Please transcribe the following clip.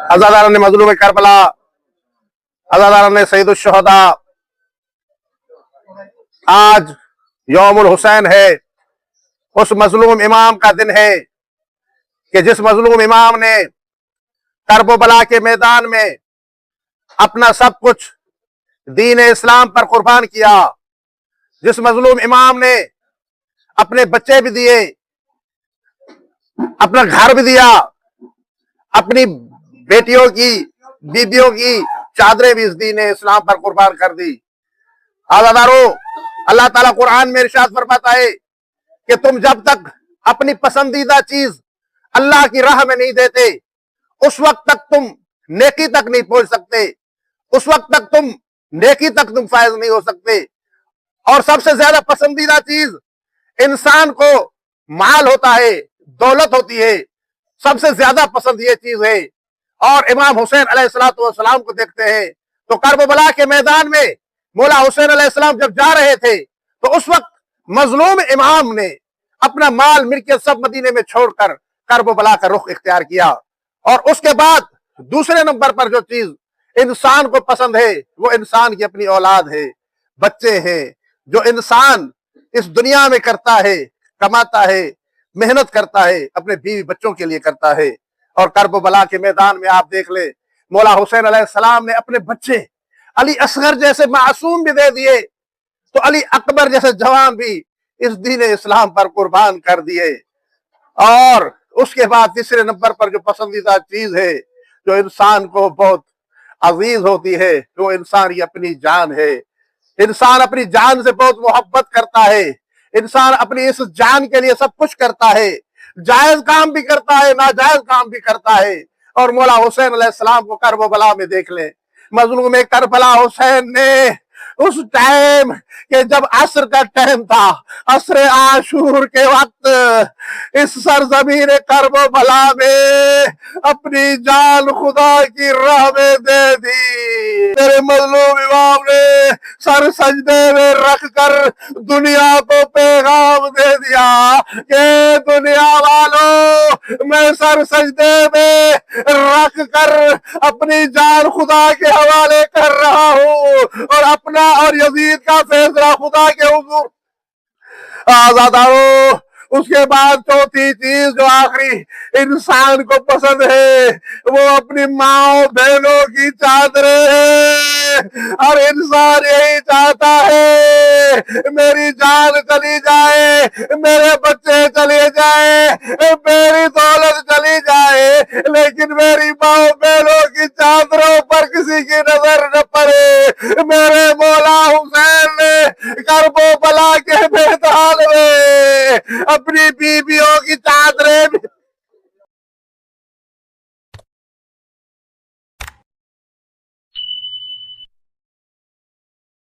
अज़ादारान मज़लूम Karbala, अज़ादारान Saeed शुहदा, आज यौमुल हुसैन है। उस मजलूम इमाम का दिन है कि जिस मजलूम इमाम ने करबला के मैदान में अपना सब कुछ दीन इस्लाम पर कुर्बान किया, जिस मजलूम इमाम ने अपने बच्चे भी दिए, अपना घर भी दिया, अपनी बेटियों की बीबियों की चादरें भी इस दीन इस्लाम पर कुर्बान कर दी। आज़ादारों, अल्लाह ताला कुरान में इरशाद फरमाता है कि तुम जब तक अपनी पसंदीदा चीज अल्लाह की राह में नहीं देते, उस वक्त तक तुम नेकी तक नहीं पहुंच सकते, उस वक्त तक तुम नेकी तक तुम फायज नहीं हो सकते। और सबसे ज्यादा पसंदीदा चीज इंसान को माल होता है, दौलत होती है, सबसे ज्यादा पसंद ये चीज है। और इमाम हुसैन अलैहिस्सलातु वस्सलाम को देखते हैं तो करबला के मैदान में मौला हुसैन अलैहिस्सलाम जब जा रहे थे तो उस वक्त मजलूम इमाम ने अपना माल मिल्कियत सब मदीने में छोड़कर करबला का रुख इख्तियार किया। और उसके बाद दूसरे नंबर पर जो चीज इंसान को पसंद है वो इंसान की अपनी औलाद है, बच्चे हैं। जो इंसान इस दुनिया में करता है, कमाता है, मेहनत करता है, अपने बीवी बच्चों के लिए करता है। और करबला के मैदान में आप देख ले, मौला हुसैन अलैहिस्सलाम ने अपने बच्चे अली असगर जैसे मासूम भी दे दिए, तो अली अकबर जैसे जवान भी इस दीन इस्लाम पर कुर्बान कर दिए। और उसके बाद तीसरे नंबर पर जो पसंदीदा चीज है, जो इंसान को बहुत अजीज होती है, वो इंसान की अपनी जान है। इंसान अपनी जान से बहुत मोहब्बत करता है, इंसान अपनी इस जान के लिए सब कुछ करता है, जायज काम भी करता है, नाजायज काम भी करता है। और मौला हुसैन अलैहिस्सलाम को करबला में देख ले, मजलूम करबला हुसैन ने उस टाइम के जब असर का टाइम था, असर आशूर के वक्त इस सरजमीन करबला में अपनी जान खुदा की राह में दे दी। मेरे मजलूम इमाम ने सर सजदे में रख कर दुनिया को पैगाम दे दिया कि दुनिया वालों, मैं सर सजदे में रख कर अपनी जान खुदा के हवाले कर रहा हूँ और अपना और यजीद का फैसला खुदा के हुजूर। आज़ादारों, उसके बाद चौथी चीज जो आखिरी इंसान को पसंद है वो अपनी माओ बहनों की चादरें हैं। और इंसान यही चाहता है मेरी जान चली जाए, मेरे बच्चे चले जाए, मेरी दौलत चली जाए, लेकिन मेरी माओ बहनों की चादरों पर किसी की नजर न पड़े। मेरे मौला हुसैन ने करबला के मैदान में अपनी बीबियों